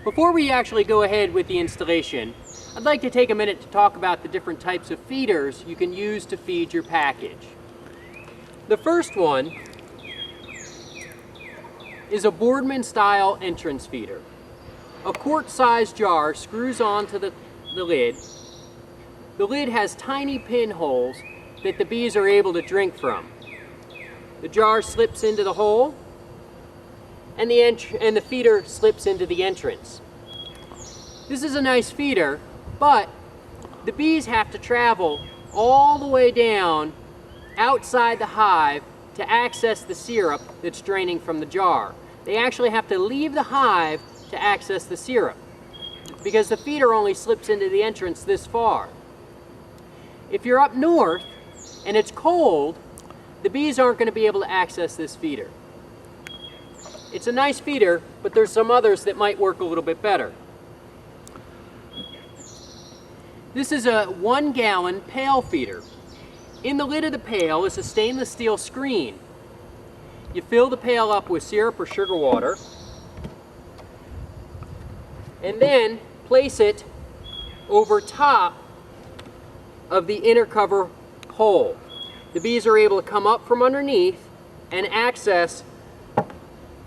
Before we actually go ahead with the installation, I'd like to take a minute to talk about the different types of feeders you can use to feed your package. The first one is a Boardman style entrance feeder. A quart-sized jar screws onto the lid. The lid has tiny pinholes that the bees are able to drink from. The jar slips into the hole, and the feeder slips into the entrance. This is a nice feeder, but the bees have to travel all the way down outside the hive to access the syrup that's draining from the jar. They actually have to leave the hive to access the syrup because the feeder only slips into the entrance this far. If you're up north and it's cold, the bees aren't going to be able to access this feeder. It's a nice feeder, but there's some others that might work a little bit better. This is a 1-gallon pail feeder. In the lid of the pail is a stainless steel screen. You fill the pail up with syrup or sugar water, and then place it over top of the inner cover hole. The bees are able to come up from underneath and access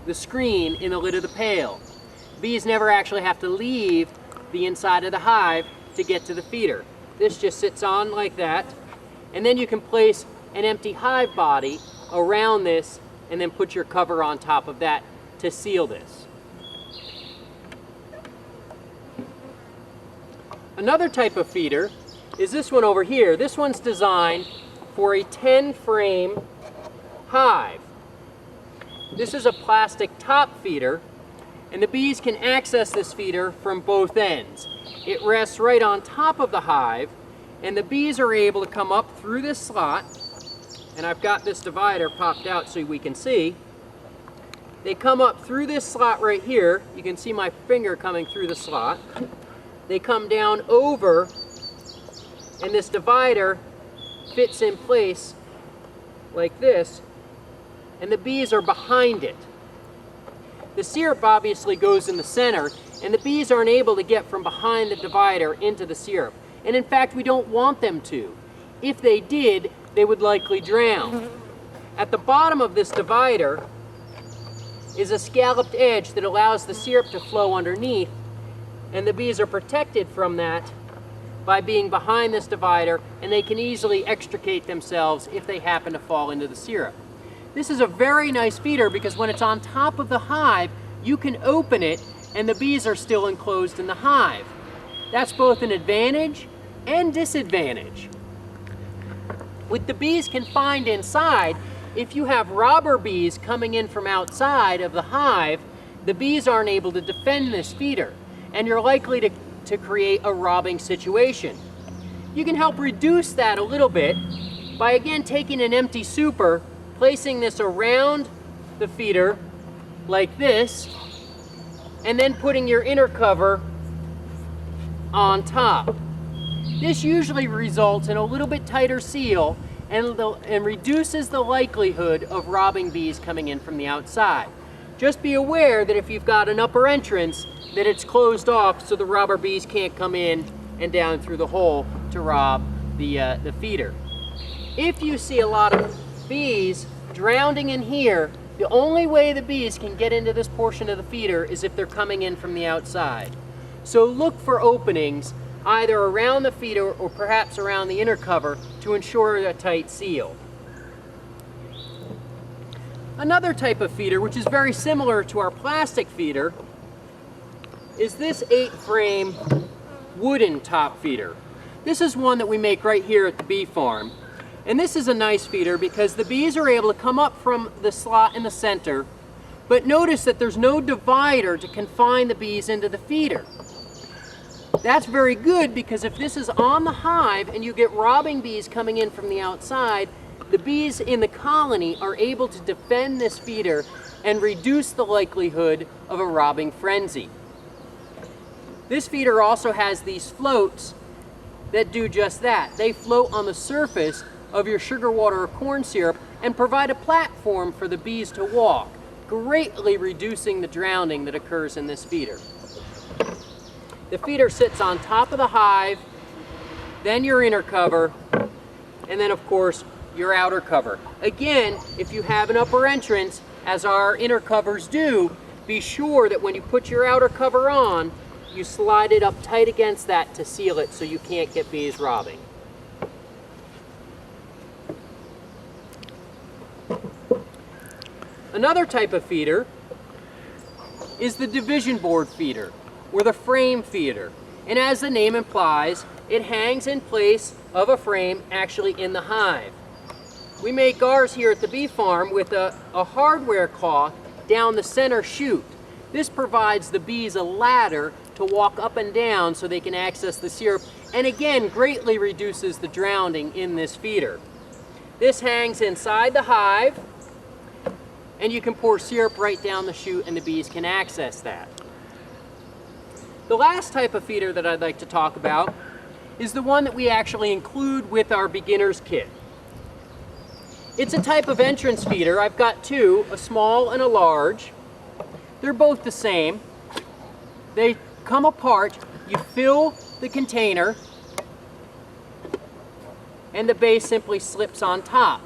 the screen in the lid of the pail. Bees never actually have to leave the inside of the hive to get to the feeder. This just sits on like that, and then you can place an empty hive body around this and then put your cover on top of that to seal this. Another type of feeder is this one over here. This one's designed for a 10-frame hive. This is a plastic top feeder, and the bees can access this feeder from both ends. It rests right on top of the hive, and the bees are able to come up through this slot, and I've got this divider popped out so we can see. They come up through this slot right here. You can see my finger coming through the slot. They come down over, and this divider fits in place like this, and the bees are behind it. The syrup obviously goes in the center, and the bees aren't able to get from behind the divider into the syrup. And in fact, we don't want them to. If they did, they would likely drown. At the bottom of this divider is a scalloped edge that allows the syrup to flow underneath, and the bees are protected from that by being behind this divider, and they can easily extricate themselves if they happen to fall into the syrup. This is a very nice feeder because when it's on top of the hive, you can open it and the bees are still enclosed in the hive. That's both an advantage and disadvantage. With the bees confined inside, if you have robber bees coming in from outside of the hive, the bees aren't able to defend this feeder, and you're likely to create a robbing situation. You can help reduce that a little bit by again taking an empty super, placing this around the feeder like this, and then putting your inner cover on top. This usually results in a little bit tighter seal and reduces the likelihood of robbing bees coming in from the outside. Just be aware that if you've got an upper entrance, that it's closed off so the robber bees can't come in and down through the hole to rob the feeder. If you see a lot of bees drowning in here, the only way the bees can get into this portion of the feeder is if they're coming in from the outside. So look for openings either around the feeder or perhaps around the inner cover to ensure a tight seal. Another type of feeder, which is very similar to our plastic feeder, is this 8-frame wooden top feeder. This is one that we make right here at the bee farm. And this is a nice feeder because the bees are able to come up from the slot in the center, but notice that there's no divider to confine the bees into the feeder. That's very good because if this is on the hive and you get robbing bees coming in from the outside, the bees in the colony are able to defend this feeder and reduce the likelihood of a robbing frenzy. This feeder also has these floats that do just that. They float on the surface of your sugar water or corn syrup and provide a platform for the bees to walk, greatly reducing the drowning that occurs in this feeder. The feeder sits on top of the hive, then your inner cover, and then of course your outer cover. Again, if you have an upper entrance, as our inner covers do, be sure that when you put your outer cover on, you slide it up tight against that to seal it so you can't get bees robbing. Another type of feeder is the division board feeder, or the frame feeder. And as the name implies, it hangs in place of a frame actually in the hive. We make ours here at the bee farm with a hardware cloth down the center chute. This provides the bees a ladder to walk up and down so they can access the syrup, and again greatly reduces the drowning in this feeder. This hangs inside the hive, and you can pour syrup right down the chute and the bees can access that. The last type of feeder that I'd like to talk about is the one that we actually include with our beginner's kit. It's a type of entrance feeder. I've got two, a small and a large. They're both the same. They come apart, you fill the container, and the base simply slips on top.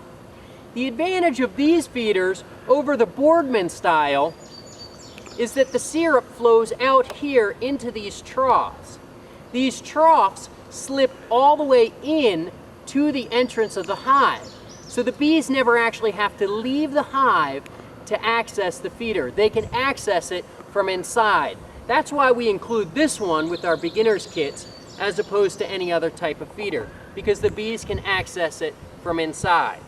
The advantage of these feeders over the Boardman style is that the syrup flows out here into these troughs. These troughs slip all the way in to the entrance of the hive. So the bees never actually have to leave the hive to access the feeder. They can access it from inside. That's why we include this one with our beginner's kits as opposed to any other type of feeder, because the bees can access it from inside.